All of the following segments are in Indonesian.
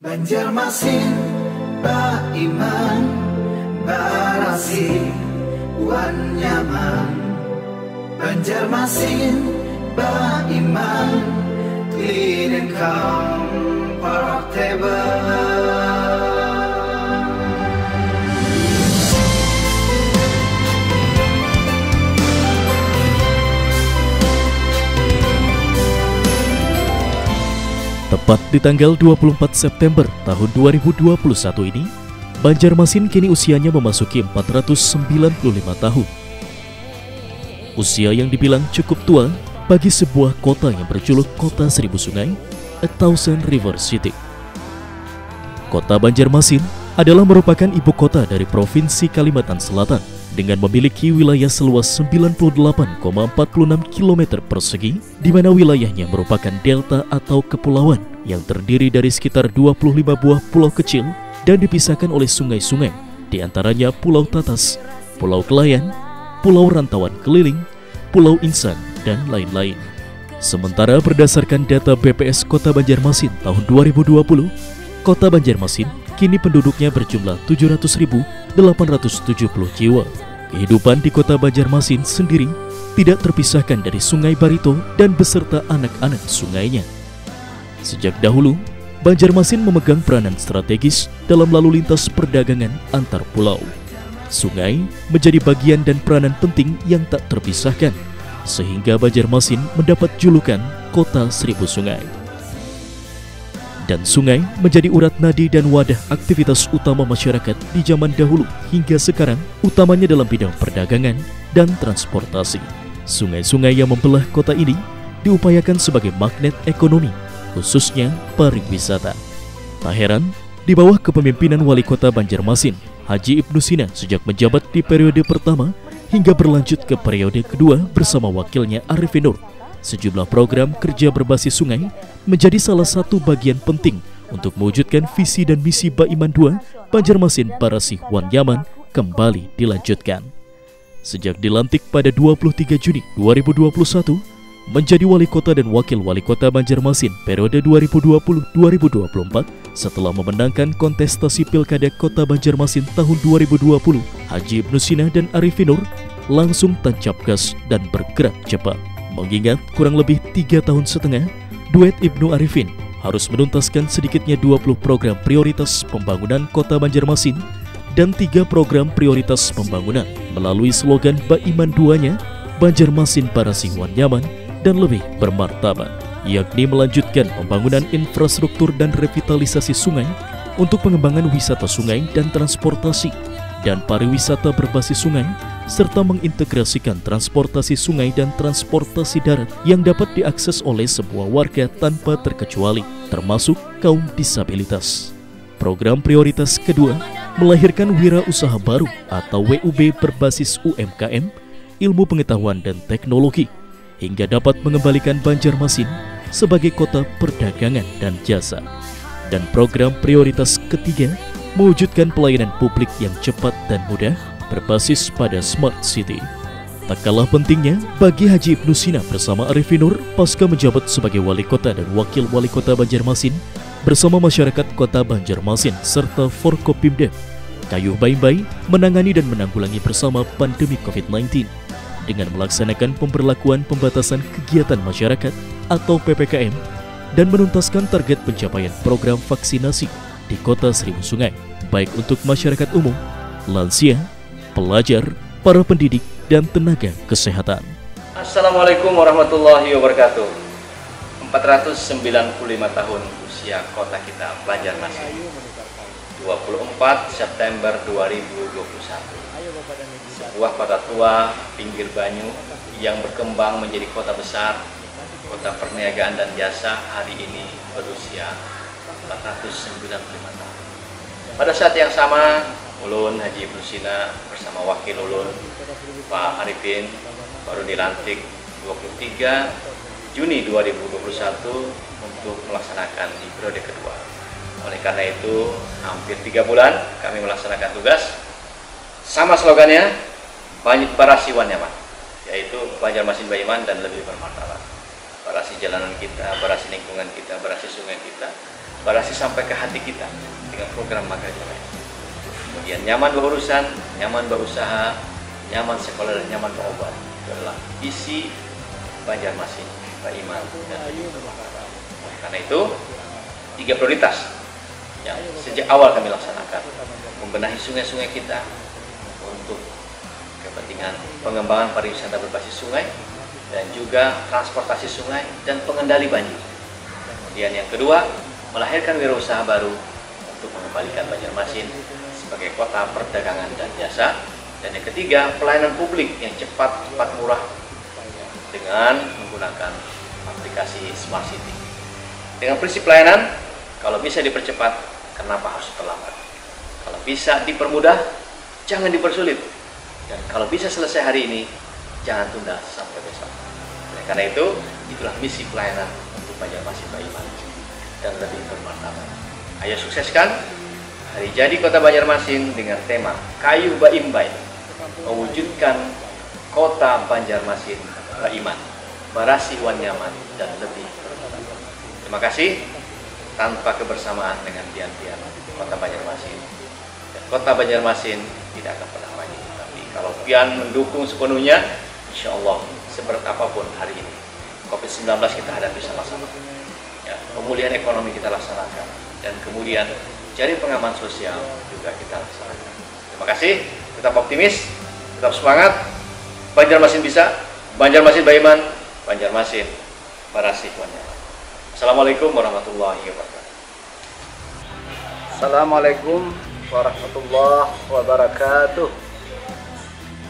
Banjarmasin, Baiman, Barasi, Wan Yaman. Banjarmasin, Baiman, clean and comfortable. Tepat di tanggal 24 September tahun 2021 ini, Banjarmasin kini usianya memasuki 495 tahun. Usia yang dibilang cukup tua bagi sebuah kota yang berjuluk Kota Seribu Sungai, A Thousand River City. Kota Banjarmasin adalah merupakan ibu kota dari Provinsi Kalimantan Selatan dengan memiliki wilayah seluas 98,46 km persegi, di mana wilayahnya merupakan delta atau kepulauan yang terdiri dari sekitar 25 buah pulau kecil dan dipisahkan oleh sungai-sungai, di antaranya Pulau Tatas, Pulau Kelayan, Pulau Rantauan Keliling, Pulau Insan, dan lain-lain. Sementara berdasarkan data BPS Kota Banjarmasin tahun 2020, Kota Banjarmasin kini penduduknya berjumlah 700.870 jiwa. Kehidupan di Kota Banjarmasin sendiri tidak terpisahkan dari Sungai Barito dan beserta anak-anak sungainya. Sejak dahulu, Banjarmasin memegang peranan strategis dalam lalu lintas perdagangan antar pulau. Sungai menjadi bagian dan peranan penting yang tak terpisahkan, sehingga Banjarmasin mendapat julukan Kota Seribu Sungai. Dan sungai menjadi urat nadi dan wadah aktivitas utama masyarakat di zaman dahulu hingga sekarang, utamanya dalam bidang perdagangan dan transportasi. Sungai-sungai yang membelah kota ini diupayakan sebagai magnet ekonomi, khususnya pariwisata. Tak heran, di bawah kepemimpinan Wali Kota Banjarmasin, Haji Ibnu Sina, sejak menjabat di periode pertama hingga berlanjut ke periode kedua bersama wakilnya Arifin Nur, sejumlah program kerja berbasis sungai menjadi salah satu bagian penting untuk mewujudkan visi dan misi Baiman II Banjarmasin Barasi Wan Yaman kembali dilanjutkan. Sejak dilantik pada 23 Juni 2021 menjadi Wali Kota dan Wakil Wali Kota Banjarmasin periode 2020-2024, setelah memenangkan kontestasi Pilkada Kota Banjarmasin tahun 2020, Haji Ibnu Sina dan Arifin Nur langsung tancap gas dan bergerak cepat. Mengingat kurang lebih 3 tahun setengah, duet Ibnu Arifin harus menuntaskan sedikitnya 20 program prioritas pembangunan Kota Banjarmasin dan 3 program prioritas pembangunan melalui slogan Baiman II-nya, Banjarmasin Barasi Wan Yaman dan lebih bermartabat, yakni melanjutkan pembangunan infrastruktur dan revitalisasi sungai untuk pengembangan wisata sungai dan transportasi dan pariwisata berbasis sungai, serta mengintegrasikan transportasi sungai dan transportasi darat yang dapat diakses oleh semua warga tanpa terkecuali, termasuk kaum disabilitas. Program prioritas kedua melahirkan wirausaha baru atau WUB berbasis UMKM, ilmu pengetahuan dan teknologi, hingga dapat mengembalikan Banjarmasin sebagai kota perdagangan dan jasa. Dan program prioritas ketiga mewujudkan pelayanan publik yang cepat dan mudah berbasis pada Smart City. Tak kalah pentingnya bagi Haji Ibnu Sina bersama Arifin Nur pasca menjabat sebagai Wali Kota dan Wakil Wali Kota Banjarmasin bersama masyarakat Kota Banjarmasin serta Forkopimda, Kayuh Baimbai menangani dan menanggulangi bersama pandemi COVID-19 dengan melaksanakan pemberlakuan pembatasan kegiatan masyarakat atau PPKM dan menuntaskan target pencapaian program vaksinasi di Kota Seribu Sungai, baik untuk masyarakat umum, lansia, pelajar, para pendidik, dan tenaga kesehatan. Assalamualaikum warahmatullahi wabarakatuh. 495 tahun usia kota kita Banjarmasin. 24 September 2021. Sebuah kota tua pinggir Banyu yang berkembang menjadi kota besar, kota perniagaan dan jasa, hari ini berusia 495 tahun. Pada saat yang sama, Ulun Haji Ibnu Sina bersama Wakil Ulun Pak Arifin baru dilantik 23 Juni 2021 untuk melaksanakan di periode kedua. Oleh karena itu, hampir 3 bulan kami melaksanakan tugas. Sama slogannya, Barasi Wan Yaman, yaitu Banjarmasin Baiman dan lebih bermartabat. Barasi jalanan kita, barasi lingkungan kita, barasi sungai kita, Barasi sampai ke hati kita dengan program Magaja. Kemudian nyaman berurusan, nyaman berusaha, nyaman sekolah, dan nyaman berobat. Itu adalah isi Banjarmasin, Pak Iman. Karena itu 3 prioritas yang sejak awal kami laksanakan: membenahi sungai-sungai kita untuk kepentingan pengembangan pariwisata berbasis sungai, dan juga transportasi sungai dan pengendali banjir. Kemudian yang kedua, melahirkan wirausaha baru untuk mengembalikan Banjarmasin sebagai kota perdagangan dan jasa. Dan yang ketiga, pelayanan publik yang cepat murah dengan menggunakan aplikasi Smart City. Dengan prinsip pelayanan, kalau bisa dipercepat, kenapa harus terlambat? Kalau bisa dipermudah, jangan dipersulit. Dan kalau bisa selesai hari ini, jangan tunda sampai besok. Oleh karena itu, itulah misi pelayanan untuk Banjarmasin Pak Iman dan lebih bermartabat. Ayo sukseskan hari jadi Kota Banjarmasin dengan tema Kayu Baimbai, mewujudkan Kota Banjarmasin Pak Iman, Barasi wan nyaman dan lebih bermartabat. Terima kasih. Tanpa kebersamaan dengan pian-pian Kota Banjarmasin, dan Kota Banjarmasin tidak akan pernah maju. Tapi kalau pian mendukung sepenuhnya, insya Allah seberat apapun hari ini COVID-19 kita hadapi sama-sama. Ya, pemulihan ekonomi kita laksanakan, dan kemudian jaring pengaman sosial juga kita laksanakan. Terima kasih. Tetap optimis, tetap semangat. Banjarmasin bisa, Banjarmasin Pak Iman, Banjarmasin Barasi wan nyaman. Assalamualaikum warahmatullahi wabarakatuh. Assalamualaikum warahmatullahi wabarakatuh.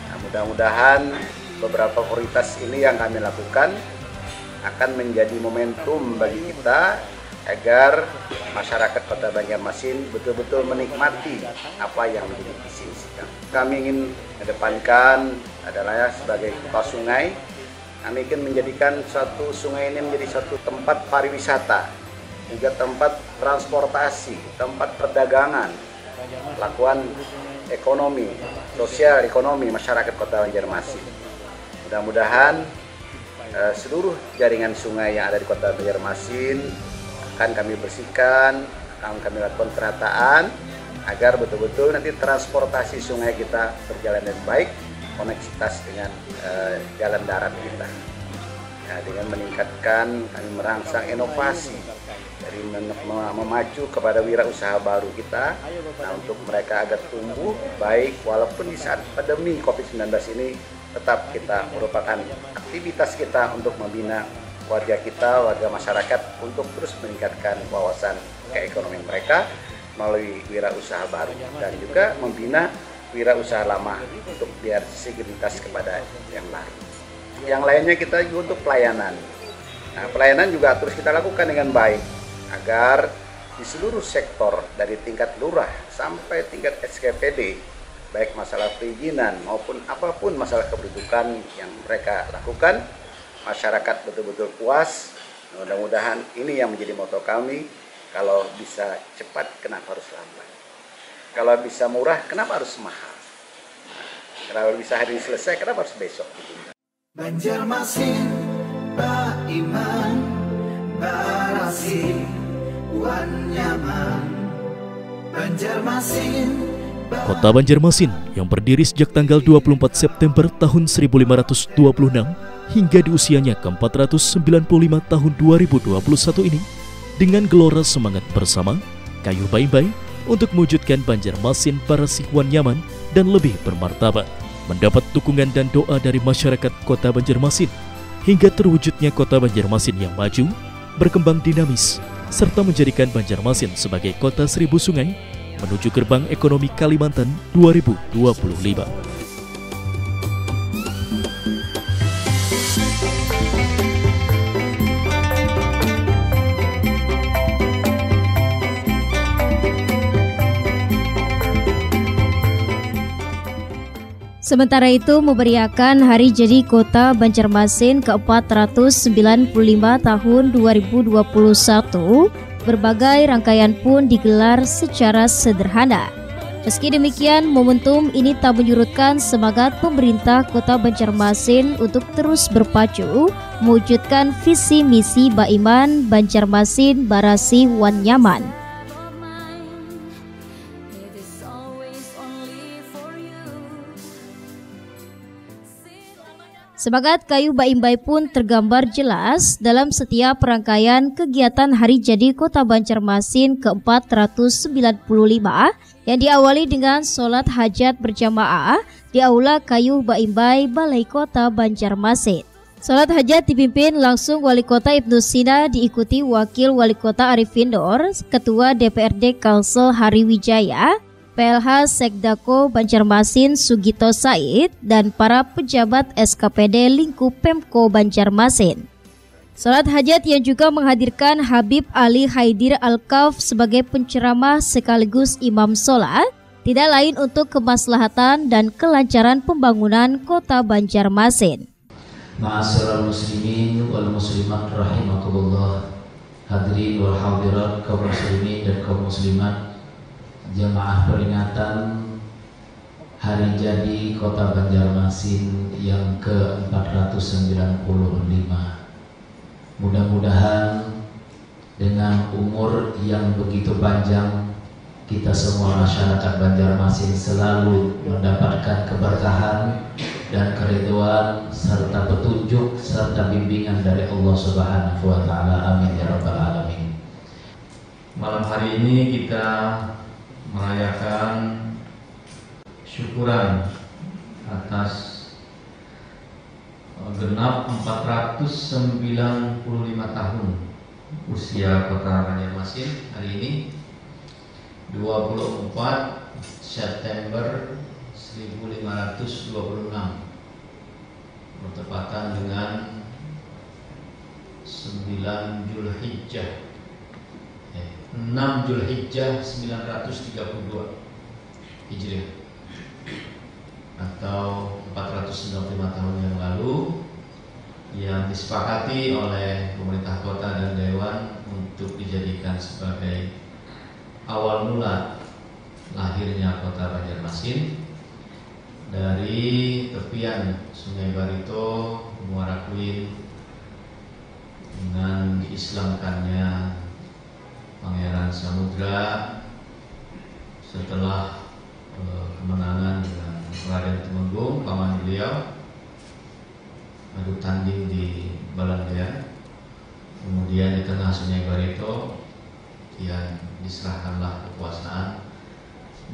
Nah, mudah-mudahan beberapa prioritas ini yang kami lakukan akan menjadi momentum bagi kita agar masyarakat Kota Banjarmasin betul-betul menikmati apa yang menjadi visi misi kami. Kami ingin mengedepankan adalah sebagai kota sungai. Kami ingin menjadikan suatu sungai ini menjadi suatu tempat pariwisata, juga tempat transportasi, tempat perdagangan, lakukan ekonomi, sosial ekonomi masyarakat Kota Banjarmasin. Mudah-mudahan seluruh jaringan sungai yang ada di Kota Banjarmasin akan kami bersihkan, akan kami lakukan perataan agar betul-betul nanti transportasi sungai kita berjalan dengan baik, koneksitas dengan jalan darat kita. Ya, dengan meningkatkan, kami merangsang inovasi dari memacu kepada wirausaha baru kita. Nah, untuk mereka agar tumbuh baik walaupun di saat pandemi COVID-19 ini, tetap kita merupakan aktivitas kita untuk membina warga kita, warga masyarakat untuk terus meningkatkan wawasan keekonomian mereka melalui wirausaha baru, dan juga membina wirausaha lama untuk biar integritas kepada yang lain. Yang lainnya kita juga untuk pelayanan. Nah, pelayanan juga terus kita lakukan dengan baik agar di seluruh sektor dari tingkat lurah sampai tingkat SKPD, baik masalah perizinan maupun apapun masalah kependudukan yang mereka lakukan, masyarakat betul-betul puas. Mudah-mudahan ini yang menjadi moto kami. Kalau bisa cepat, kenapa harus lambat? Kalau bisa murah, kenapa harus mahal? Kalau bisa hari ini selesai, kenapa harus besok? Banjarmasin Pak Iman, Barasi wan nyaman. Banjarmasin Kota Banjarmasin yang berdiri sejak tanggal 24 September tahun 1526 hingga di usianya ke-495 tahun 2021 ini, dengan gelora semangat bersama Kayu Baimbai untuk mewujudkan Banjarmasin Barasi wan nyaman dan lebih bermartabat, mendapat dukungan dan doa dari masyarakat Kota Banjarmasin hingga terwujudnya Kota Banjarmasin yang maju, berkembang dinamis, serta menjadikan Banjarmasin sebagai kota 1000 sungai menuju gerbang ekonomi Kalimantan 2025. Sementara itu, memeriahkan Hari Jadi Kota Banjarmasin ke-495 tahun 2021, berbagai rangkaian pun digelar secara sederhana. Meski demikian, momentum ini tak menyurutkan semangat pemerintah Kota Banjarmasin untuk terus berpacu mewujudkan visi misi Baiman Banjarmasin Barasih Wan Nyaman. Semangat kayu Baimbai pun tergambar jelas dalam setiap rangkaian kegiatan Hari Jadi Kota Banjarmasin ke-495 yang diawali dengan sholat hajat berjamaah di Aula Kayu Baimbai Balai Kota Banjarmasin. Sholat hajat dipimpin langsung Wali Kota Ibnu Sina diikuti Wakil Wali Kota Arifin Nur, Ketua DPRD Kalsel Hari Wijaya, PLH Sekdako Banjarmasin Sugito Said, dan para pejabat SKPD lingkup Pemko Banjarmasin. Salat hajat yang juga menghadirkan Habib Ali Haidir Al-Kaf sebagai penceramah sekaligus imam sholat, tidak lain untuk kemaslahatan dan kelancaran pembangunan Kota Banjarmasin. Ma'asyiral muslimin wal muslimat rahimakumullah. Hadirin wal hadirat kaum muslimin dan kaum muslimat, jamaah peringatan Hari Jadi Kota Banjarmasin yang ke-495. Mudah-mudahan dengan umur yang begitu panjang, kita semua masyarakat Banjarmasin selalu mendapatkan keberkahan dan keridhaan serta petunjuk serta bimbingan dari Allah Subhanahu wa taala. Amin ya rabbal alamin. Malam hari ini kita merayakan syukuran atas genap 495 tahun usia Kota Banjarmasin hari ini 24 September 1526 bertepatan dengan 9 Zulhijjah 6 Zulhijjah 932 Hijriah atau 495 tahun yang lalu, yang disepakati oleh pemerintah kota dan dewan untuk dijadikan sebagai awal mula lahirnya Kota Banjarmasin dari tepian Sungai Barito, Muara Kuin, dengan diislamkannya Pangeran Samudra setelah kemenangan dengan Raden Temenggung, paman beliau, adu tanding di Balandean. Kemudian di tengah Sungai Barito yang diserahkanlah kekuasaan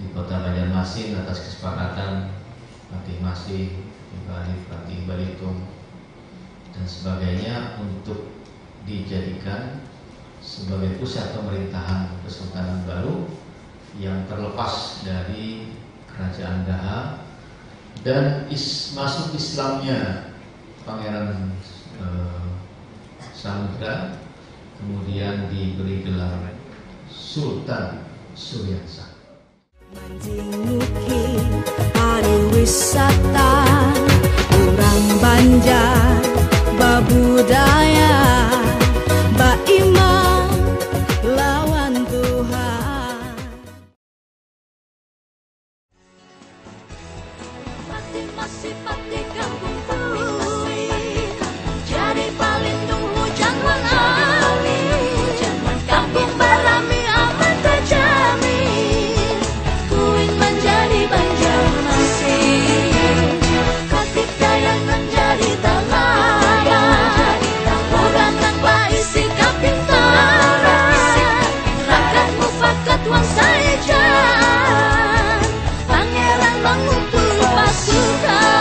di Kota Banjarmasin atas kesepakatan Patih Masih, Patih Balitung dan sebagainya untuk dijadikan sebagai pusat pemerintahan Kesultanan baru yang terlepas dari Kerajaan Daha, dan masuk Islamnya Pangeran Samudra, kemudian diberi gelar Sultan Suryansa. Menjinguki pariwisata orang Banjar babudaya Baiman lawan Tuhan. Masih pati kampung tui jadi palindung hujan wanami kampung barami aman terjamin kuin menjadi Banjarmasin kakik dayang menjadi teladan orang tanpa isi kapintaran rakyat mufakat wan saejan pangeran mengumpul pasukan.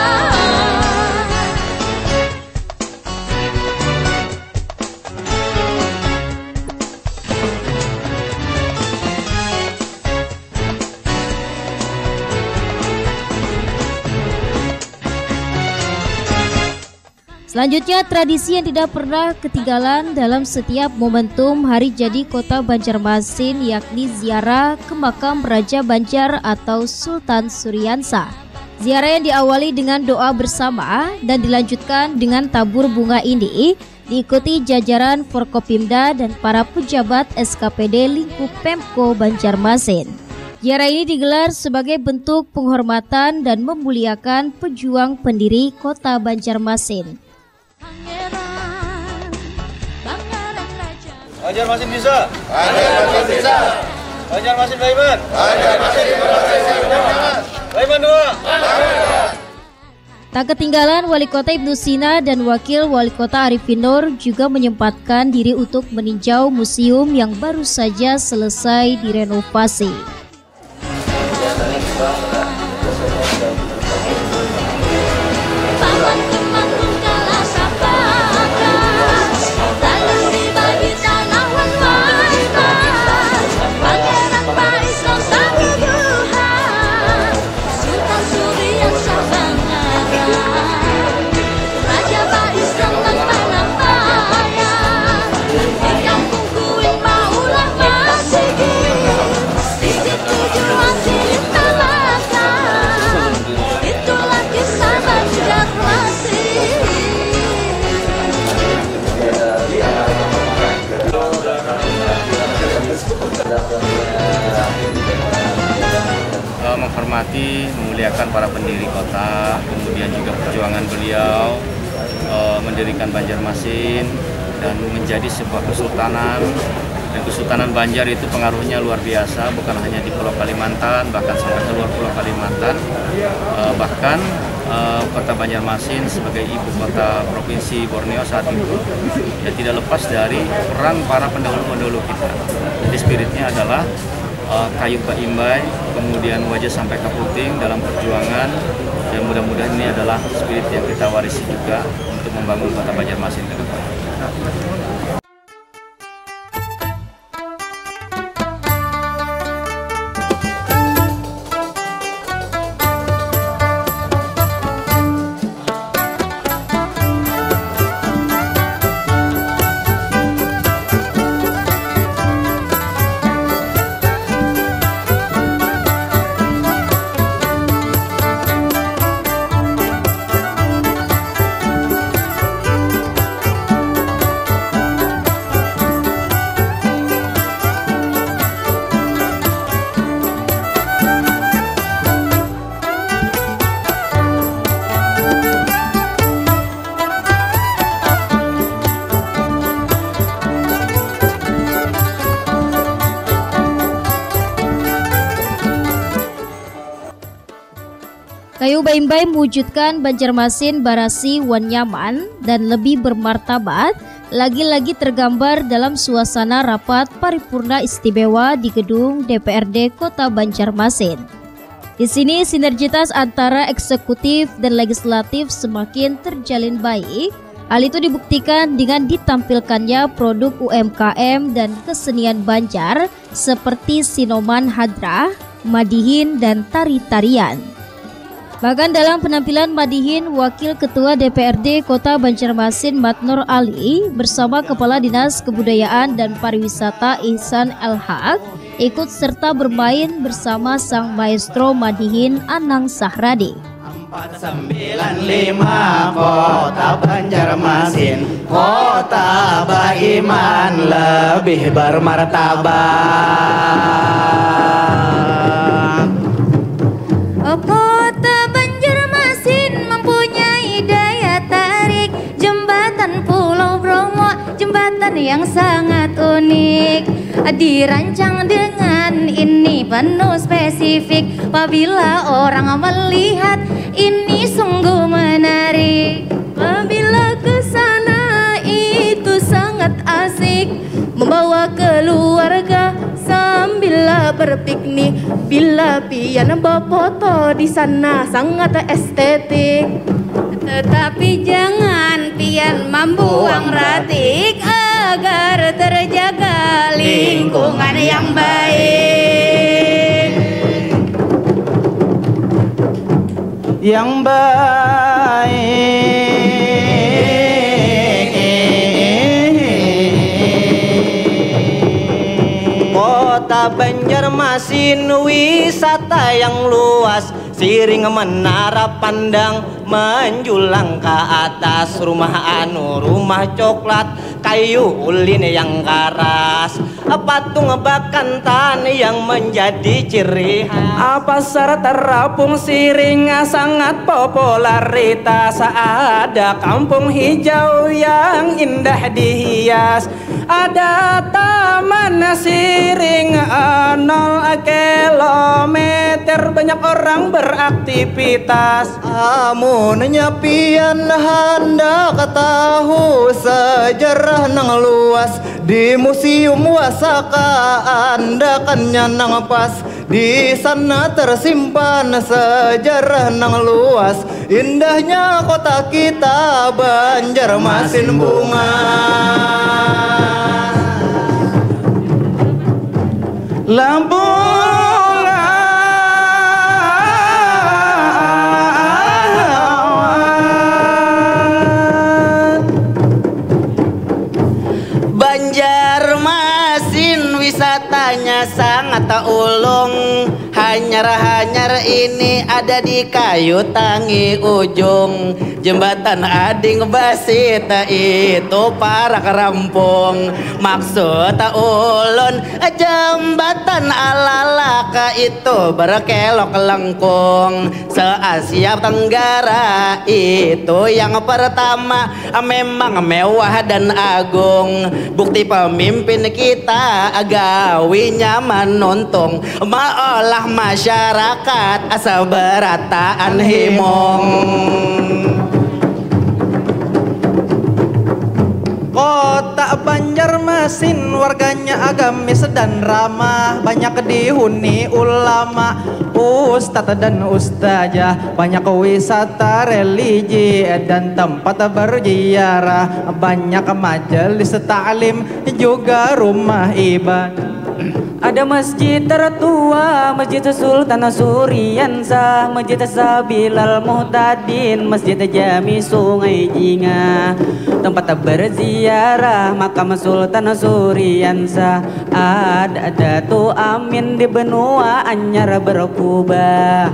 Selanjutnya, tradisi yang tidak pernah ketinggalan dalam setiap momentum Hari Jadi Kota Banjarmasin yakni ziarah ke makam Raja Banjar atau Sultan Suryansa. Ziarah yang diawali dengan doa bersama dan dilanjutkan dengan tabur bunga ini diikuti jajaran Forkopimda dan para pejabat SKPD lingkup Pemko Banjarmasin. Ziarah ini digelar sebagai bentuk penghormatan dan memuliakan pejuang pendiri Kota Banjarmasin. Banjarmasin bisa. Banjarmasin bisa. Banjarmasin Baiman. Banjarmasin Baiman 2. Tak ketinggalan Wali Kota Ibnu Sina dan Wakil Wali Kota Arifin Nur juga menyempatkan diri untuk meninjau museum yang baru saja selesai direnovasi. Menghormati, memuliakan para pendiri kota, kemudian juga perjuangan beliau mendirikan Banjarmasin dan menjadi sebuah kesultanan. Dan Kesultanan Banjar itu pengaruhnya luar biasa, bukan hanya di Pulau Kalimantan, bahkan sampai ke luar Pulau Kalimantan. Bahkan Kota Banjarmasin sebagai ibu kota provinsi Borneo saat itu ya tidak lepas dari peran para pendahulu-pendahulu kita. Jadi spiritnya adalah kayu Pak Imbai, kemudian wajah sampai ke puting dalam perjuangan, dan mudah-mudahan ini adalah spirit yang kita warisi juga untuk membangun Kota Banjarmasin ke depan. Kayu Baimbai mewujudkan Banjarmasin Barasi wan nyaman dan lebih bermartabat, lagi-lagi tergambar dalam suasana rapat paripurna istimewa di gedung DPRD Kota Banjarmasin. Di sini sinergitas antara eksekutif dan legislatif semakin terjalin baik. Hal itu dibuktikan dengan ditampilkannya produk UMKM dan kesenian Banjar seperti sinoman hadrah, madihin, dan tari-tarian. Bahkan dalam penampilan madihin, Wakil Ketua DPRD Kota Banjarmasin Matnur Ali bersama Kepala Dinas Kebudayaan dan Pariwisata Ihsan El-Haq ikut serta bermain bersama sang maestro madihin Anang Sahradi. 495 Kota Banjarmasin, kota beriman lebih bermartabat. Kota Banjarmasin mempunyai daya tarik, jembatan Pulau Bromo, jembatan yang sangat unik. Dirancang dengan ini penuh spesifik, apabila orang melihat ini sungguh menarik. Apabila ke sana itu sangat asik, membawa keluarga sambil berpiknik. Bila pian berfoto di sana sangat estetik. Tetapi jangan pian membuang ratik agar terjaga lingkungan yang baik. Yang baik. Kota Banjarmasin wisata yang luas, siring menara pandang menjulang ke atas rumah anu rumah coklat kayu ulin yang keras patung bakantan yang menjadi ciri khas pasar terapung siring sangat popularitas ada kampung hijau yang indah dihias ada taman siring 0 kilometer banyak orang beraktivitas amun nyapian hendak tahu sejarah nang luas di museum Wasaka anda kan nyanang pas di sana tersimpan sejarah nang luas indahnya kota kita Banjarmasin bunga Lampung Banjarmasin wisatanya sangat ulung hanyar-hanyar ini ada di Kayu Tangi ujung jembatan Ading Basit itu para kerampung maksud ulun jembatan alalaka itu berkelok lengkung se-Asia Tenggara itu yang pertama memang mewah dan agung bukti pemimpin kita gawinya menuntung maolah masyarakat sabarataan himong Kota Banjarmasin warganya agamis dan ramah banyak dihuni ulama ustadz dan ustazah banyak wisata religi dan tempat berziarah banyak majelis taklim juga rumah ibadah ada masjid tertua, Masjid Sultan Suriansah, Masjid Sabilal Muhtadin, Masjid Jami Sungai Jinga, tempat berziarah makam Sultan Suriansah. Ada Datu Amin di benua anyar berkubah.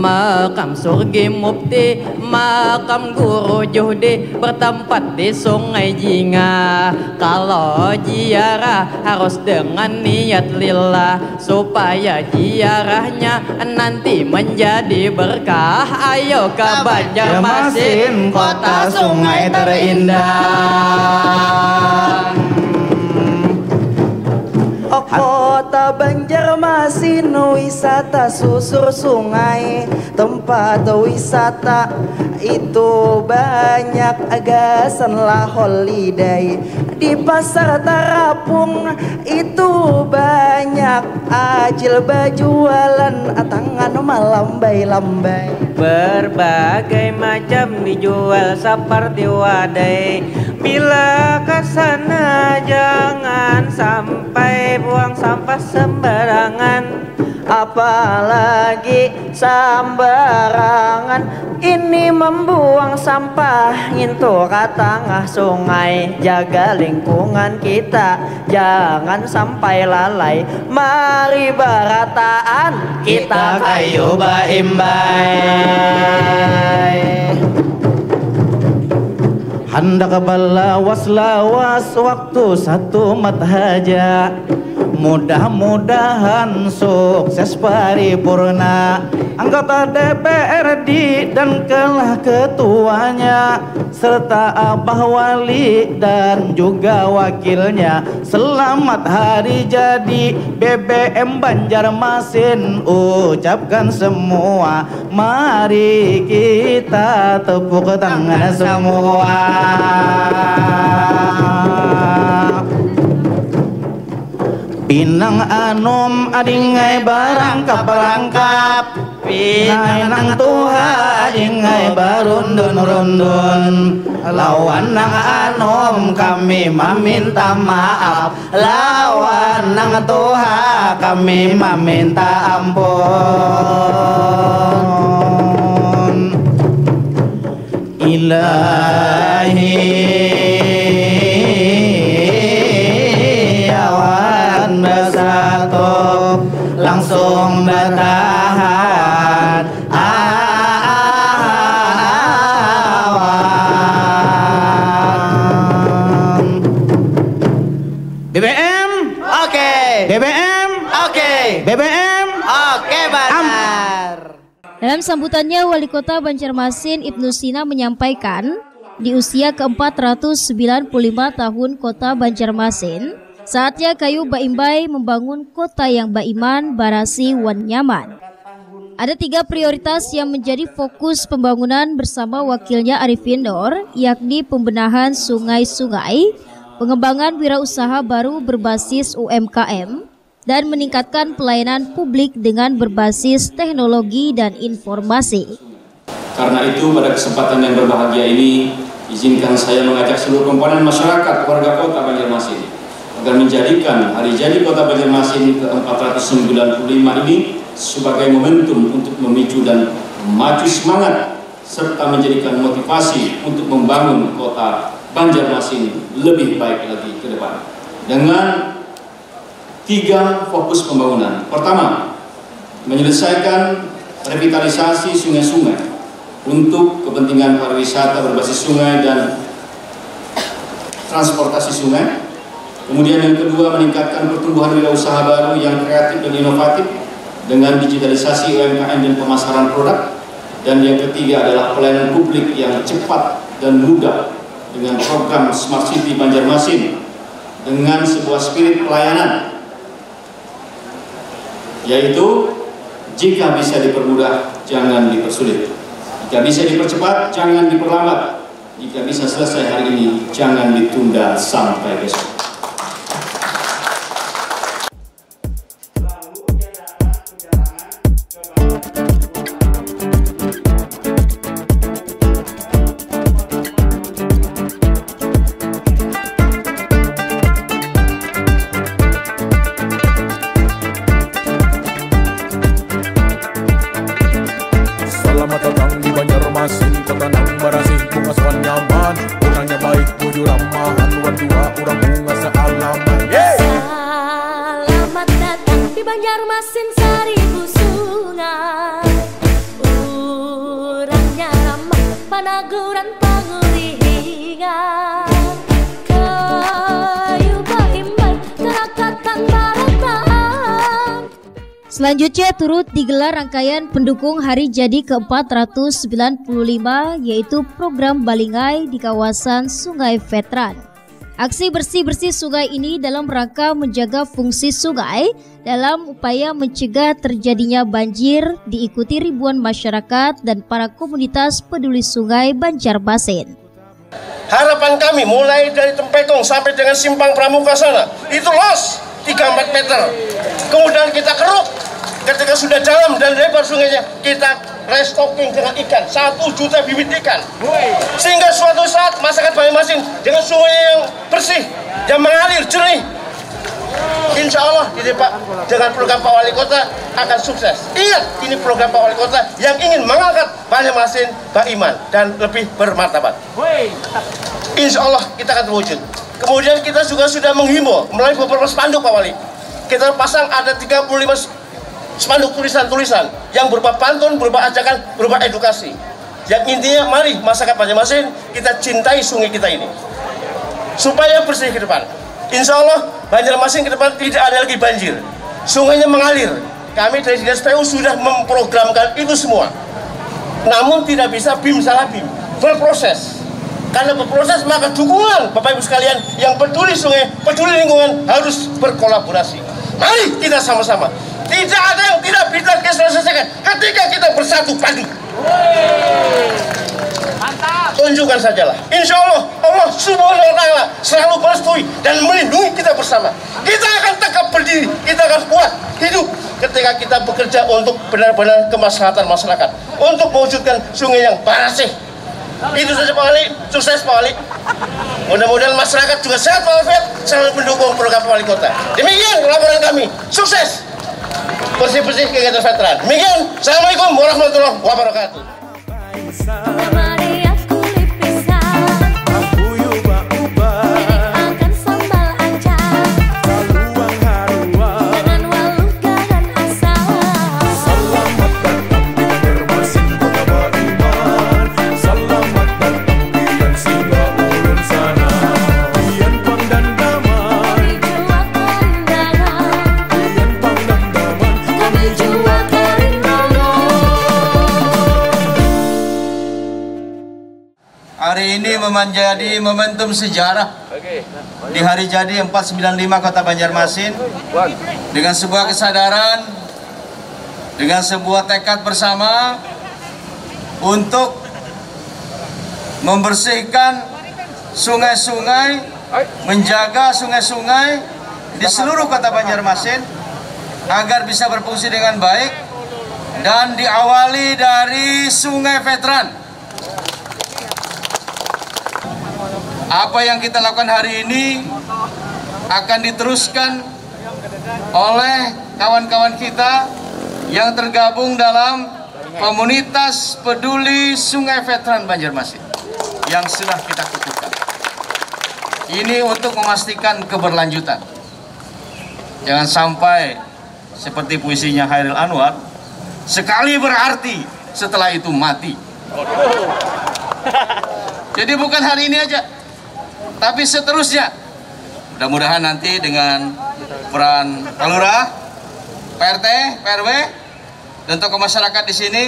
Makam Surgi Mufti, makam Guru Juhdi bertempat di Sungai Jinga. Kalau ziarah harus dengan niat lillah supaya ziarahnya nanti menjadi berkah. Ayo ke Banjarmasin, kota sungai terindah. Kota Banjarmasin wisata susur sungai tempat wisata itu banyak agasan lah holiday di pasar Tarapung itu banyak acil bajualan tangan melambai-lambai berbagai macam dijual seperti wadai bila kesana jangan sampai buang sampah sembarangan apalagi sembarangan ini membuang sampah into ke tengah sungai jaga lingkungan kita jangan sampai lalai mari barataan kita kayu baimbai hendak balawas-lawas waktu satu mathaja mudah-mudahan sukses paripurna anggota DPRD dan kelah ketuanya serta Abah Wali dan juga wakilnya selamat hari jadi BBM Banjarmasin ucapkan semua mari kita tepuk tangan semua Pinang anom adingai barang kaperangkap Pinang tuha adingai barundun-rundun Lawan nang anom kami meminta maaf Lawan nang tuha kami meminta ampun Ilahi langsung bertahan awan. BBM oke, BBM oke, BBM oke Badar. Dalam sambutannya, Wali Kota Banjarmasin Ibnu Sina menyampaikan, di usia ke-495 tahun Kota Banjarmasin, saatnya Kayu Baimbai membangun kota yang baiman, barasi, wan nyaman. Ada 3 prioritas yang menjadi fokus pembangunan bersama wakilnya Arifin Nur, yakni pembenahan sungai-sungai, pengembangan wirausaha baru berbasis UMKM, dan meningkatkan pelayanan publik dengan berbasis teknologi dan informasi. Karena itu pada kesempatan yang berbahagia ini, izinkan saya mengajak seluruh komponen masyarakat warga Kota Banjarmasin agar menjadikan Hari Jadi Kota Banjarmasin ke-495 ini sebagai momentum untuk memicu dan maju semangat serta menjadikan motivasi untuk membangun Kota Banjarmasin lebih baik lagi ke depan. Dengan 3 fokus pembangunan. Pertama, menyelesaikan revitalisasi sungai-sungai untuk kepentingan pariwisata berbasis sungai dan transportasi sungai. Kemudian yang kedua, meningkatkan pertumbuhan wirausaha baru yang kreatif dan inovatif dengan digitalisasi UMKM dan pemasaran produk. Dan yang ketiga adalah pelayanan publik yang cepat dan mudah dengan program Smart City Banjarmasin dengan sebuah spirit pelayanan, yaitu jika bisa dipermudah, jangan dipersulit. Jika bisa dipercepat, jangan diperlambat. Jika bisa selesai hari ini, jangan ditunda sampai besok. Selamat datang di Banjarmasin, kota nang barasih, bunga swan nyaman, orangnya baik, bujur ramahan, wan dua orang bunga sealaman. Selamat datang di Banjarmasin, seribu sungai, orangnya ramah, panaguran pangurihingan, Kayu Baimbai, terakatan baratan. Selanjutnya turut digelar rangkaian pendukung Hari Jadi ke-495, yaitu program Balingai di kawasan Sungai Veteran. Aksi bersih-bersih sungai ini dalam rangka menjaga fungsi sungai dalam upaya mencegah terjadinya banjir, diikuti ribuan masyarakat dan para komunitas peduli sungai Banjarmasin. Harapan kami mulai dari Tempekong sampai dengan Simpang Pramuka sana, itu los 3-4 meter. Kemudian kita keruk, ketika sudah dalam dan lebar sungainya, kita restocking dengan ikan, 1 juta bibit ikan. Sehingga suatu saat masyarakat Banjarmasin dengan sungai yang bersih, yang mengalir jernih, insya Allah ini Pak, dengan program Pak Wali Kota akan sukses. Ingat, ini program Pak Wali Kota yang ingin mengangkat Banjarmasin beriman dan lebih bermartabat. Insya Allah kita akan terwujud. Kemudian kita juga sudah menghimbau melalui beberapa spanduk Pak Wali. Kita pasang ada 35 spanduk tulisan-tulisan yang berupa pantun, berupa ajakan, berupa edukasi. Yang intinya, mari masyarakat Banjarmasin kita cintai sungai kita ini supaya bersih ke depan. Insya Allah Banjarmasin ke depan tidak ada lagi banjir, sungainya mengalir. Kami dari Dinas PU sudah memprogramkan itu semua. Namun tidak bisa BIM salah BIM, berproses. Karena berproses maka dukungan Bapak Ibu sekalian yang peduli sungai, peduli lingkungan harus berkolaborasi. Mari kita sama-sama. Tidak ada yang tidak bisa kita selesaikan ketika kita bersatu padu. Mantap. Tunjukkan sajalah. Insya Allah Allah Subhanahu wa Ta'ala selalu merestui dan melindungi kita bersama. Kita akan tegak berdiri, kita akan kuat hidup ketika kita bekerja untuk benar-benar kemaslahatan masyarakat, untuk mewujudkan sungai yang bersih. Itu saja Pak Wali, sukses Pak Wali. Mudah-mudahan masyarakat juga sehat walafiat, selalu mendukung program Pak Wali Kota. Demikian laporan kami, sukses bersih-bersih kegiatan veteran. Demikian, Assalamualaikum warahmatullahi wabarakatuh. Hari ini menjadi momentum sejarah di hari jadi 495 Kota Banjarmasin, dengan sebuah kesadaran, dengan sebuah tekad bersama untuk membersihkan sungai-sungai, menjaga sungai-sungai di seluruh Kota Banjarmasin agar bisa berfungsi dengan baik, dan diawali dari Sungai Veteran. Apa yang kita lakukan hari ini akan diteruskan oleh kawan-kawan kita yang tergabung dalam komunitas peduli Sungai Veteran Banjarmasin yang sudah kita kukuhkan. Ini untuk memastikan keberlanjutan. Jangan sampai seperti puisinya Hairil Anwar, sekali berarti setelah itu mati. Jadi bukan hari ini aja, tapi seterusnya. Mudah-mudahan nanti dengan peran Pak Lurah, PRT, PRW, dan tokoh masyarakat di sini,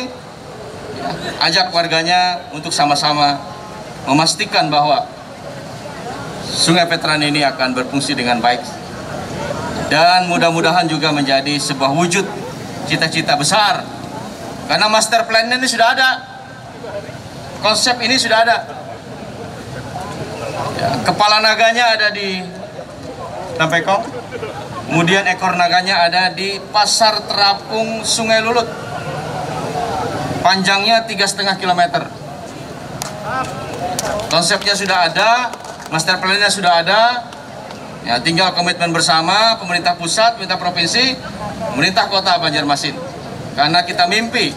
ajak warganya untuk sama-sama memastikan bahwa Sungai Veteran ini akan berfungsi dengan baik. Dan mudah-mudahan juga menjadi sebuah wujud cita-cita besar. Karena master plan ini sudah ada, konsep ini sudah ada. Ya, kepala naganya ada di Tampekong, kemudian ekor naganya ada di Pasar Terapung Sungai Lulut. Panjangnya 3,5 km. Konsepnya sudah ada, master plan-nya sudah ada. Ya, tinggal komitmen bersama pemerintah pusat, pemerintah provinsi, pemerintah Kota Banjarmasin. Karena kita mimpi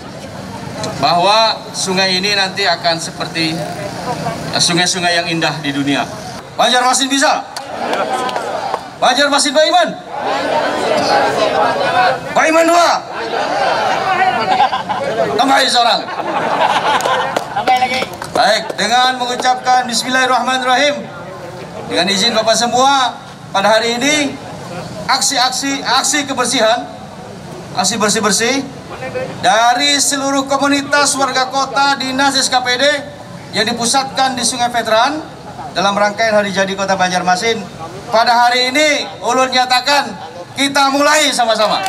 bahwa sungai ini nanti akan seperti sungai-sungai yang indah di dunia. Banjarmasin bisa? Banjarmasin Baiman? Baiman 2? Tambahin seorang. Baik, dengan mengucapkan Bismillahirrahmanirrahim, dengan izin Bapak semua, pada hari ini aksi kebersihan, aksi bersih-bersih dari seluruh komunitas warga kota, dinas, SKPD yang dipusatkan di Sungai Veteran dalam rangkaian hari jadi Kota Banjarmasin. Pada hari ini ulun nyatakan kita mulai sama-sama.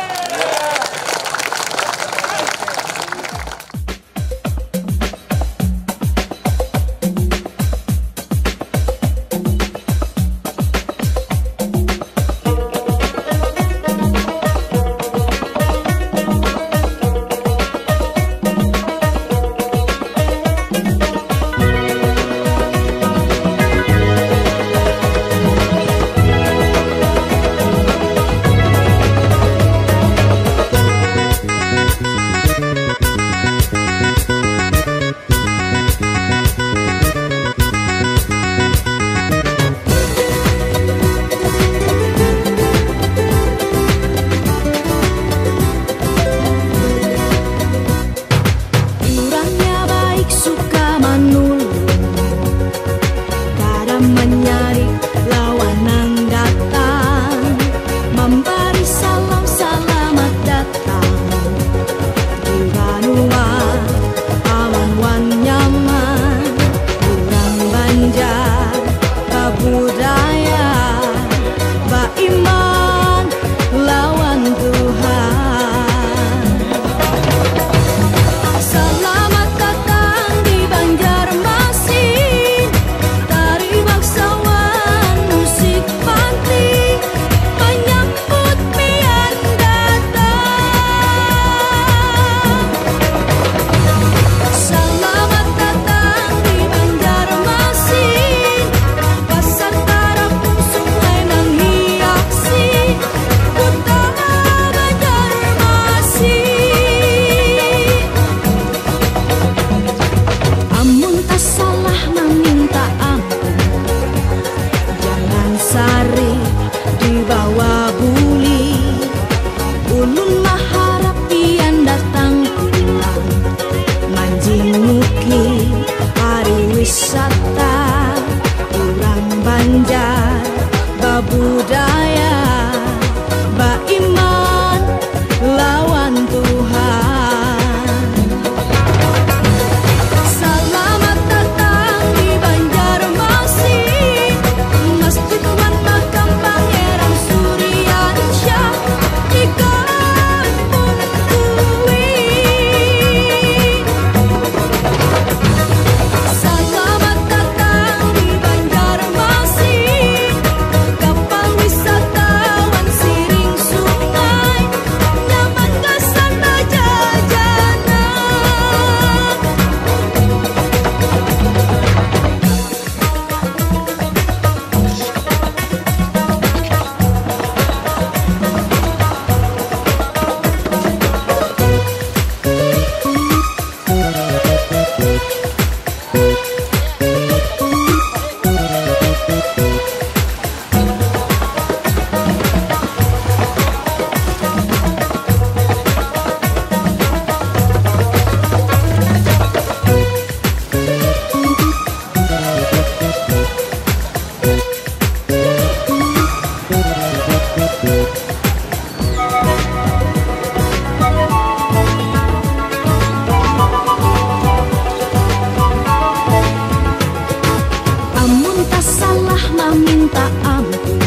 minta ampun.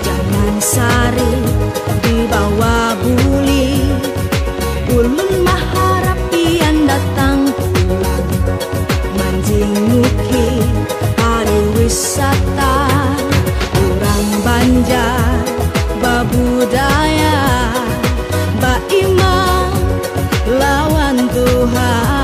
Jangan sari di bawah buli, ulun maharap pian datang pulang. Manjing nuki pariwisata, orang Banjar babudaya, baiman lawan Tuhan.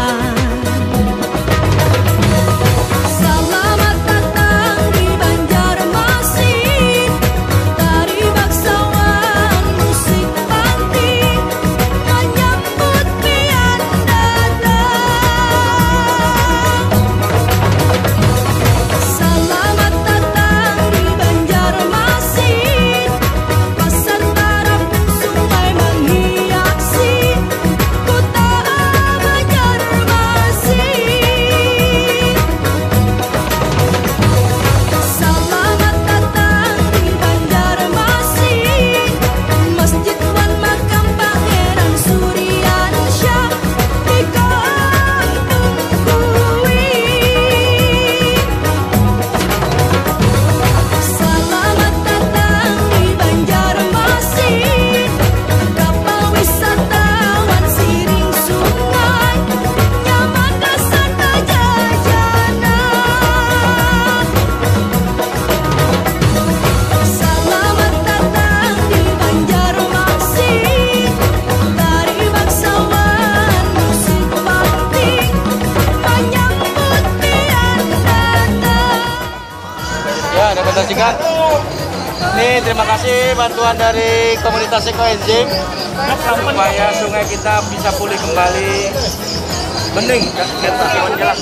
Ini terima kasih bantuan dari komunitas ekoenzim supaya sungai kita bisa pulih kembali, bening, kita jelas.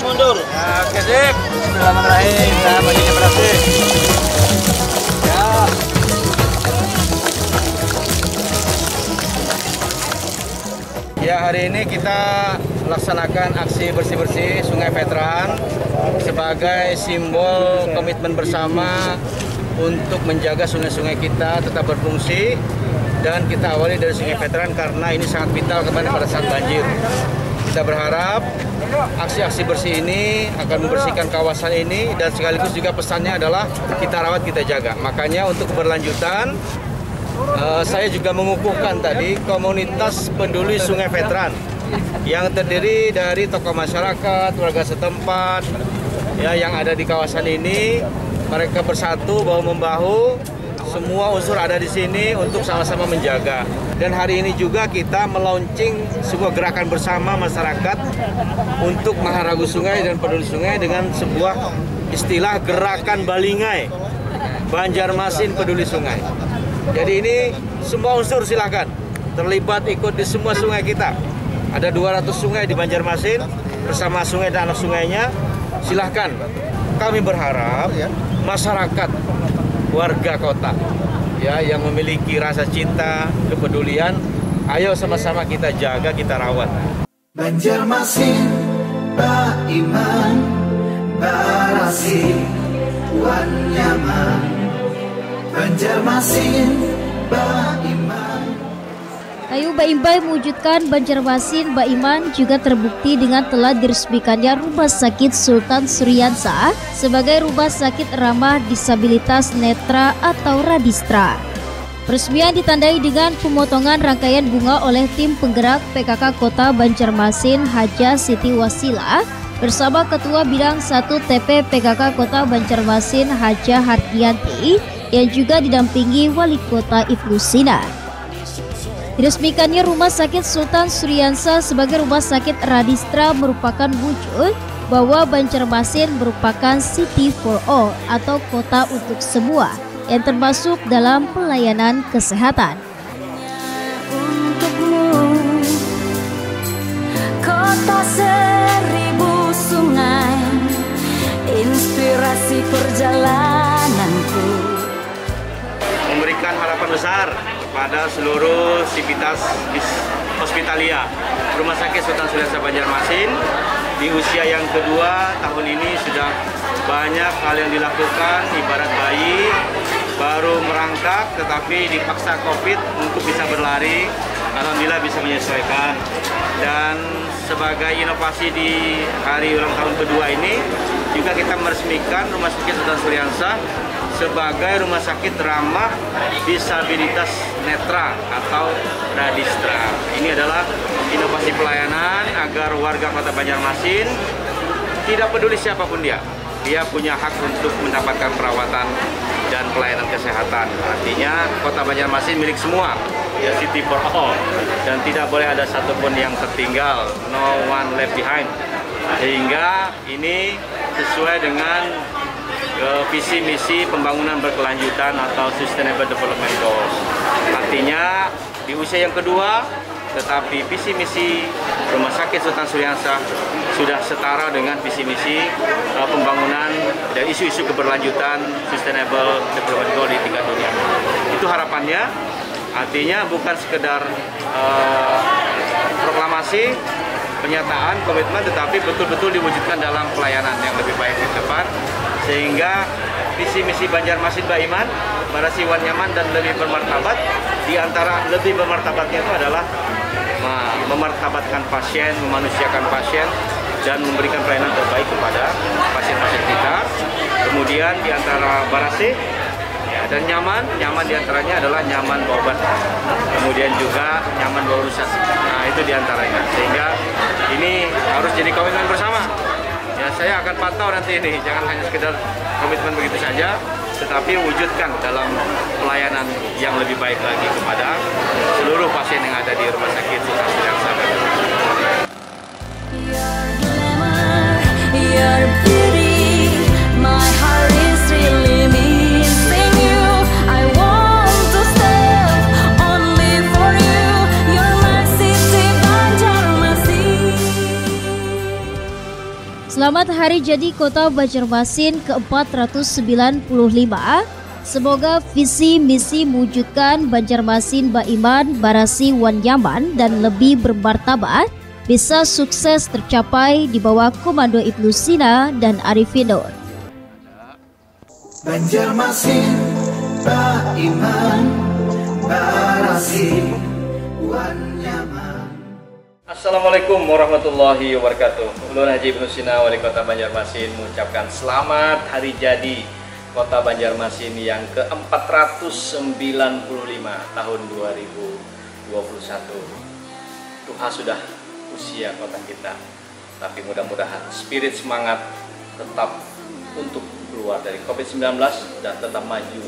Mundur. Ya, oke sip. Bismillahirrahmanirrahim. Ya, baginya berhasil. Ya. Ya, hari ini kita laksanakan aksi bersih-bersih Sungai Veteran sebagai simbol komitmen bersama untuk menjaga sungai-sungai kita tetap berfungsi, dan kita awali dari Sungai Veteran karena ini sangat vital pada saat banjir. Kita berharap aksi-aksi bersih ini akan membersihkan kawasan ini, dan sekaligus juga pesannya adalah kita rawat, kita jaga. Makanya untuk keberlanjutan saya juga mengukuhkan tadi komunitas peduli Sungai Veteran yang terdiri dari tokoh masyarakat, warga setempat ya yang ada di kawasan ini. Mereka bersatu bahu-membahu, semua unsur ada di sini untuk sama-sama menjaga. Dan hari ini juga kita melaunching sebuah gerakan bersama masyarakat untuk Maharagu Sungai dan peduli sungai dengan sebuah istilah gerakan Balingai, Banjarmasin peduli sungai. Jadi ini semua unsur silakan terlibat ikut di semua sungai kita. Ada 200 sungai di Banjarmasin bersama sungai dan anak sungainya. Silahkan. Kami berharap masyarakat, warga kota ya yang memiliki rasa cinta, kepedulian, ayo sama-sama kita jaga, kita rawat. Banjarmasin, baiman, barasi, wan nyaman. Banjarmasin, baiman. Kayu Baimbai mewujudkan Banjarmasin Baiman juga terbukti dengan telah diresmikannya Rumah Sakit Sultan Suryansa sebagai rumah sakit ramah disabilitas netra atau Radistra. Peresmian ditandai dengan pemotongan rangkaian bunga oleh tim penggerak PKK Kota Banjarmasin Haja Siti Wasila bersama Ketua Bidang 1 TP PKK Kota Banjarmasin Haja Hardianti yang juga didampingi Wali Kota Ibnu Sina. Diresmikannya Rumah Sakit Sultan Suryansa sebagai Rumah Sakit Radistra merupakan wujud bahwa Banjarmasin merupakan City for All atau kota untuk semua yang termasuk dalam pelayanan kesehatan. Untukmu, kota seribu sungai, inspirasi perjalananku. Memberikan harapan besar pada seluruh sivitas hospitalia Rumah Sakit Sultan Suryansa Banjarmasin. Di usia yang kedua tahun ini sudah banyak hal yang dilakukan, ibarat bayi baru merangkak tetapi dipaksa COVID untuk bisa berlari. Alhamdulillah bisa menyesuaikan, dan sebagai inovasi di hari ulang tahun kedua ini juga kita meresmikan Rumah Sakit Sultan Syariah sebagai rumah sakit ramah disabilitas netra atau radistra. Ini adalah inovasi pelayanan agar warga Kota Banjarmasin tidak peduli siapapun dia punya hak untuk mendapatkan perawatan dan pelayanan kesehatan. Artinya Kota Banjarmasin milik semua, ya, city for all, dan tidak boleh ada satupun yang tertinggal, no one left behind. Sehingga ini sesuai dengan visi misi pembangunan berkelanjutan atau Sustainable Development Goals. Artinya di usia yang kedua, tetapi visi misi Rumah Sakit Sultan Syariah sudah setara dengan visi misi pembangunan dan isu-isu keberlanjutan Sustainable Development Goals di tingkat dunia. Itu harapannya. Artinya bukan sekedar proklamasi, pernyataan, komitmen, tetapi betul-betul diwujudkan dalam pelayanan yang lebih baik ke depan, sehingga visi misi Banjarmasin Baiman, Barasi Wan Nyaman dan lebih bermartabat. Di antara lebih bermartabatnya itu adalah memartabatkan pasien, memanusiakan pasien, dan memberikan pelayanan terbaik kepada pasien-pasien kita. Kemudian di antara Barasi dan nyaman diantaranya adalah nyaman berobat, kemudian juga nyaman berurusan. Nah, itu diantaranya, sehingga ini harus jadi komitmen bersama. Ya, saya akan pantau nanti ini, jangan hanya sekedar komitmen begitu saja, tetapi wujudkan dalam pelayanan yang lebih baik lagi kepada seluruh pasien yang ada di Rumah Sakit Sultan Syariah. Selamat Hari Jadi Kota Banjarmasin ke-495. Semoga visi misi mewujudkan Banjarmasin Baiman, Barasi Wan Nyaman dan lebih bermartabat bisa sukses tercapai di bawah komando Ibnu Sina dan Arifin Nur. Banjarmasin Baiman, Barasi Wan Nyaman. Assalamualaikum warahmatullahi wabarakatuh. Ulun Haji Ibnu Sina, Wali Kota Banjarmasin, mengucapkan selamat hari jadi Kota Banjarmasin yang ke-495 tahun 2021. Tuhan sudah usia kota kita, tapi mudah-mudahan spirit semangat tetap untuk keluar dari COVID-19 dan tetap maju,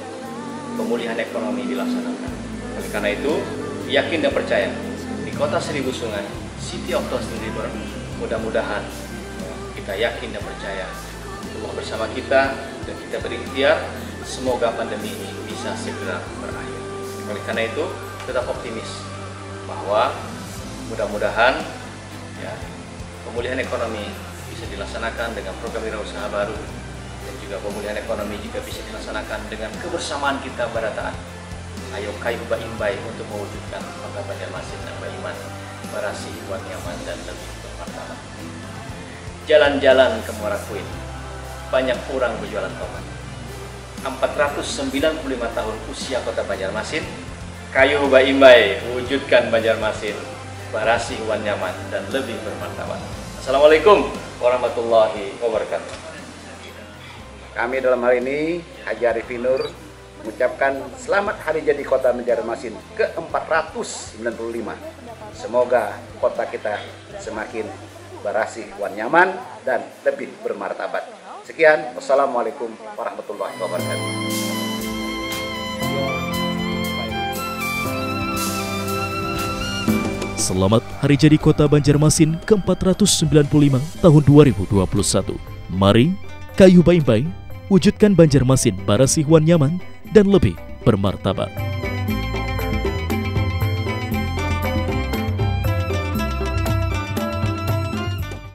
pemulihan ekonomi dilaksanakan. Oleh karena itu, yakin dan percaya di Kota Seribu Sungai, City of Thousand River, mudah-mudahan kita yakin dan percaya Allah bersama kita dan kita berikhtiar, semoga pandemi ini bisa segera berakhir. Oleh karena itu, tetap optimis bahwa mudah-mudahan ya, pemulihan ekonomi bisa dilaksanakan dengan program wirausaha baru, dan juga pemulihan ekonomi juga bisa dilaksanakan dengan kebersamaan kita berataan. Ayo kayu baimbai untuk mewujudkan Kota Banjarmasin dan Baiman, Barasi Wan Nyaman dan lebih bermartabat. Jalan-jalan ke Muara Kuin, banyak orang berjualan tomat. 495 tahun usia Kota Banjarmasin, kayu baimbai wujudkan Banjarmasin, Barasi Wan Nyaman dan lebih bermartabat. Assalamualaikum warahmatullahi wabarakatuh. Kami dalam hal ini Haji Arifin Nur mengucapkan selamat hari jadi Kota Banjarmasin ke-495. Semoga kota kita semakin barasi wan nyaman dan lebih bermartabat. Sekian, wassalamualaikum warahmatullahi wabarakatuh. Selamat Hari Jadi Kota Banjarmasin ke-495 tahun 2021. Mari kayu baimbai wujudkan Banjarmasin Barasi Wan Nyaman dan lebih bermartabat.